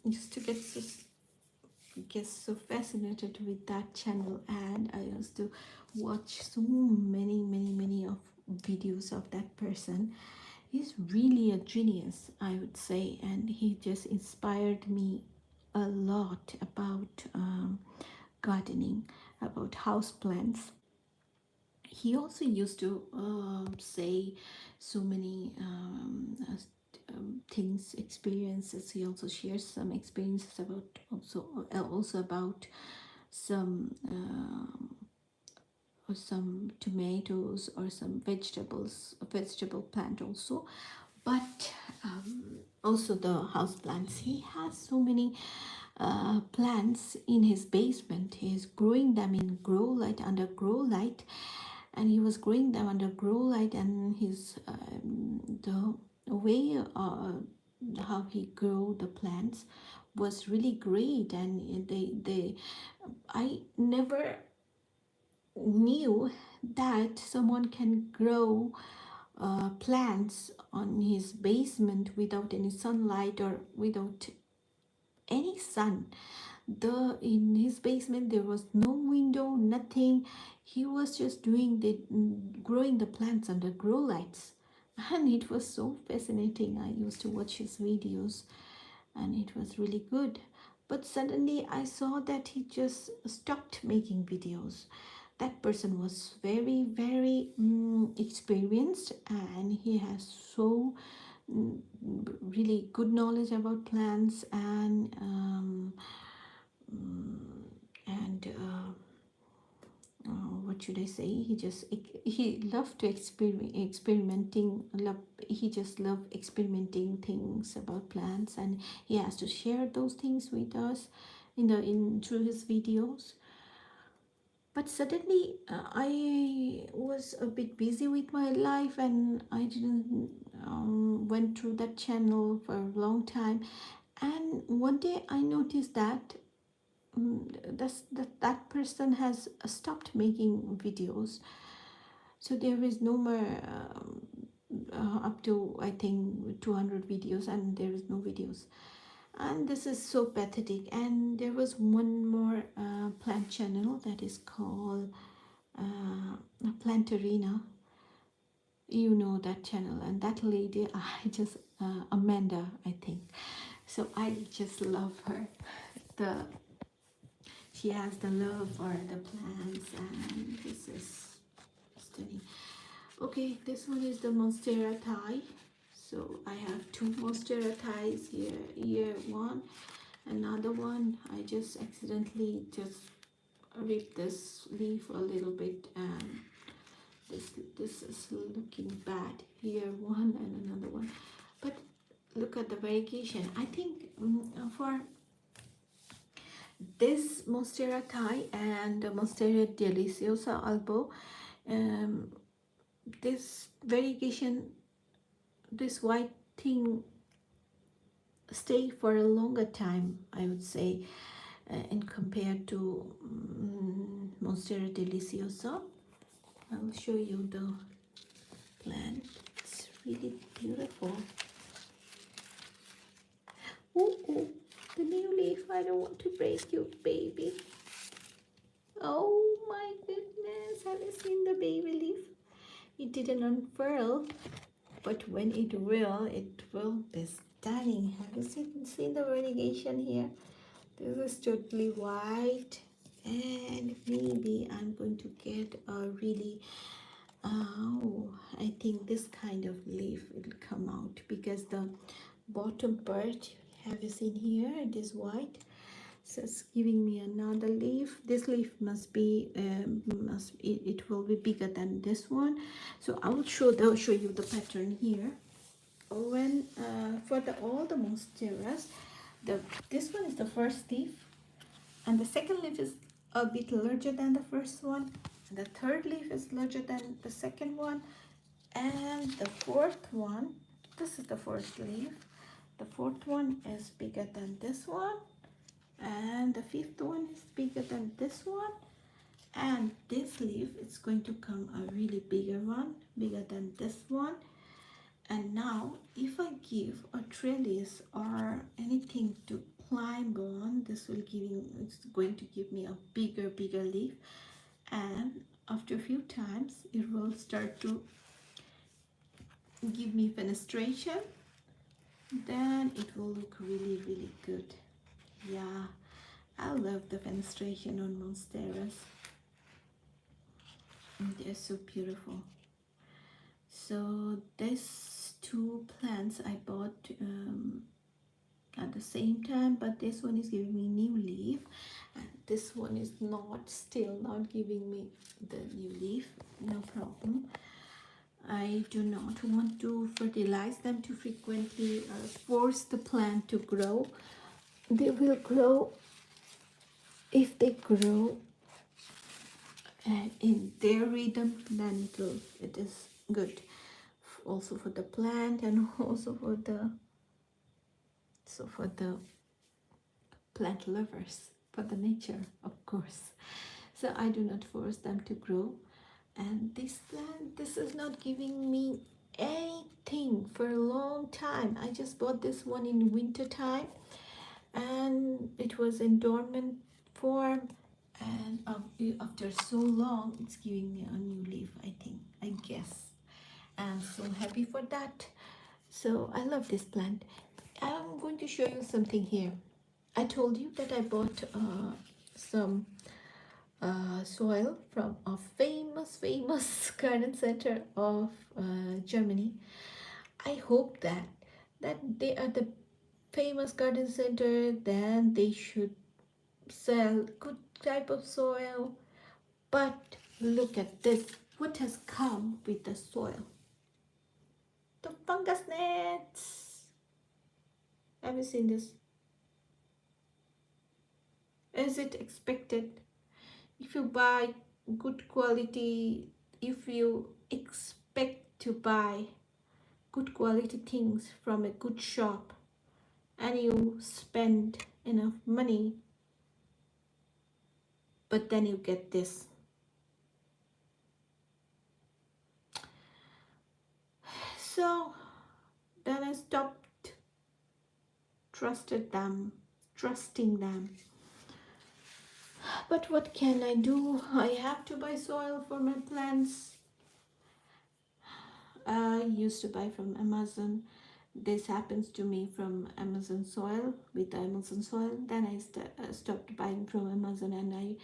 used to get so fascinated with that channel, and I used to watch so many of videos of that person. He's really a genius, I would say, and he just inspired me a lot about gardening, about house plants. He also used to say so many things, experiences. He also shares some experiences about also about some or some tomatoes or some vegetable plant also, but also the house plants. He has so many plants in his basement. He's growing them in grow light, under grow light, and he was growing them under grow light, and his the way how he grew the plants was really great. And they I never knew that someone can grow plants on his basement without any sunlight or without any sun. In his basement there was no window, nothing. He was just doing the growing the plants under grow lights, and it was so fascinating. I used to watch his videos, and it was really good. But suddenly I saw that he just stopped making videos. That person was very experienced, and he has so mm, really good knowledge about plants, and what should I say? He loved to experimenting. He just loved experimenting things about plants, and he has to share those things with us in through his videos. But suddenly, I was a bit busy with my life, and I didn't went through that channel for a long time. And one day, I noticed that that person has stopped making videos, so there is no more up to I think 200 videos, and there is no videos, and this is so pathetic. And there was one more plant channel that is called Plant Arena. You know that channel, and that lady, I just Amanda, I think. So I just love her. The She has the love for the plants, and this is stunning. Okay, this one is the Monstera Thai. So I have two Monstera Thais here. Here one, another one. I just accidentally just ripped this leaf a little bit, and this is looking bad. Here one and another one. But look at the variegation. I think for this Monstera Thai and the Monstera Deliciosa Albo, um, this variegation, this white thing stay for a longer time, I would say, and compared to Monstera Deliciosa. I will show you the plant. It's really beautiful. Oh, the new leaf. I don't want to break you, baby. Oh my goodness, have you seen the baby leaf? It didn't unfurl, but when it will be stunning. Have you seen the variegation here? This is totally white, and maybe I'm going to get a really, oh, I think this kind of leaf will come out, because the bottom part, have you seen here, it is white. So it's giving me another leaf. This leaf must be it will be bigger than this one. So I will show you the pattern here. When for all the monsteras, this one is the first leaf, and the second leaf is a bit larger than the first one, and the third leaf is larger than the second one, and the fourth one, this is the first leaf, the fourth one is bigger than this one, and the fifth one is bigger than this one, and this leaf is going to come a really bigger one, bigger than this one. And now if I give a trellis or anything to climb on, this will it's going to give me a bigger leaf, and after a few times it will start to give me fenestration. Then it will look really good. Yeah, I love the fenestration on monsteras. They're so beautiful. So these two plants I bought at the same time, but this one is giving me new leaf, and this one is still not giving me the new leaf. No problem. I do not want to fertilize them too frequently or force the plant to grow. They will grow if they grow in their rhythm, then it is good. Also for the plant, and also for the plant lovers, for the nature, of course. So I do not force them to grow. And this plant, this is not giving me anything for a long time. I just bought this one in winter time, and it was in dormant form, and after so long it's giving me a new leaf, I think, I guess. I'm so happy for that. So I love this plant. I'm going to show you something here. I told you that I bought some soil from a famous garden center of Germany. I hope that they are the famous garden center, then they should sell good type of soil. But look at this, what has come with the soil? The fungus nets. Have you seen this? Is it expected? If you buy good quality, if you expect to buy good quality things from a good shop, and you spend enough money, but then you get this. So then I stopped trusting them. But what can I do? I have to buy soil for my plants. I used to buy from Amazon. This happens to me from Amazon soil, with the Amazon soil. Then I stopped buying from Amazon, and I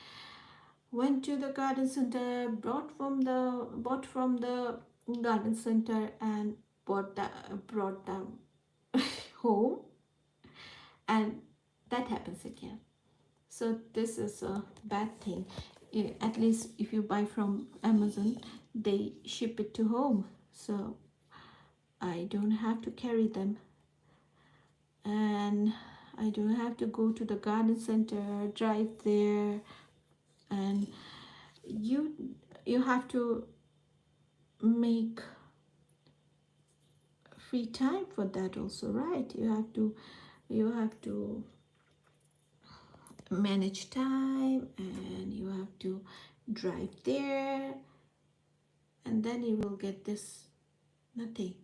went to the garden center, bought from the garden center, and brought them home, and that happens again. So this is a bad thing. At least if you buy from Amazon, they ship it to home, so I don't have to carry them, and I don't have to go to the garden center, drive there, and you have to make free time for that also, right? You have to manage time, and you have to drive there, and then you will get this nothing.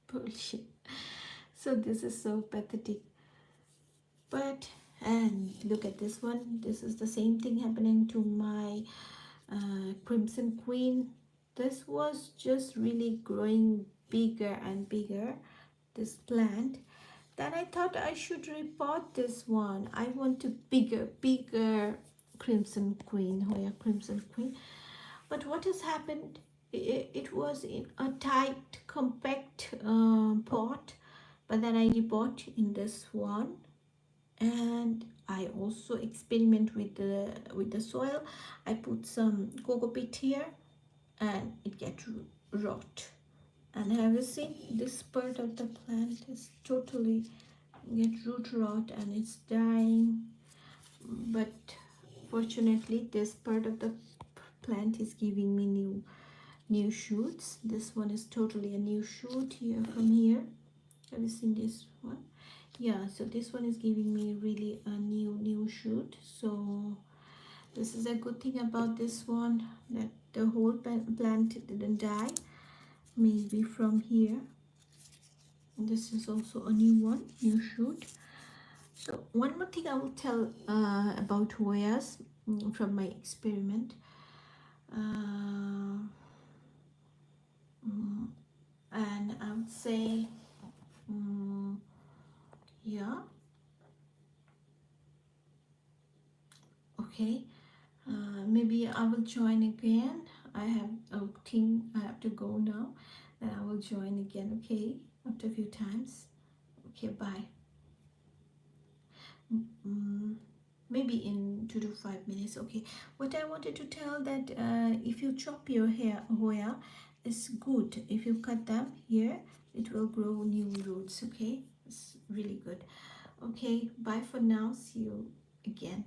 Bullshit. So this is so pathetic. But, and look at this one, this is the same thing happening to my crimson queen. This was just really growing bigger and bigger, this plant. Then I thought I should repot this one. I want a bigger crimson queen, Hoya crimson queen. But what has happened, it was in a tight compact pot, but then I repot in this one, and I also experiment with the soil. I put some coco peat here, and it get rot. And have you seen this part of the plant is totally get root rot, and it's dying. But fortunately this part of the plant is giving me new shoots. This one is totally a new shoot here from here. Have you seen this one? Yeah, so this one is giving me really a new shoot. So this is a good thing about this one, that the whole plant didn't die. Maybe from here, this is also a new shoot. So one more thing I will tell about Hoyas from my experiment. And I would say, yeah, okay, maybe I will join again. I have a thing, I have to go now, and I will join again, okay, after a few times. Okay, bye. Maybe in 2 to 5 minutes. Okay, what I wanted to tell, that if you chop your hair, Hoya, is good. If you cut them here, it will grow new roots. Okay, it's really good. Okay, bye for now, see you again.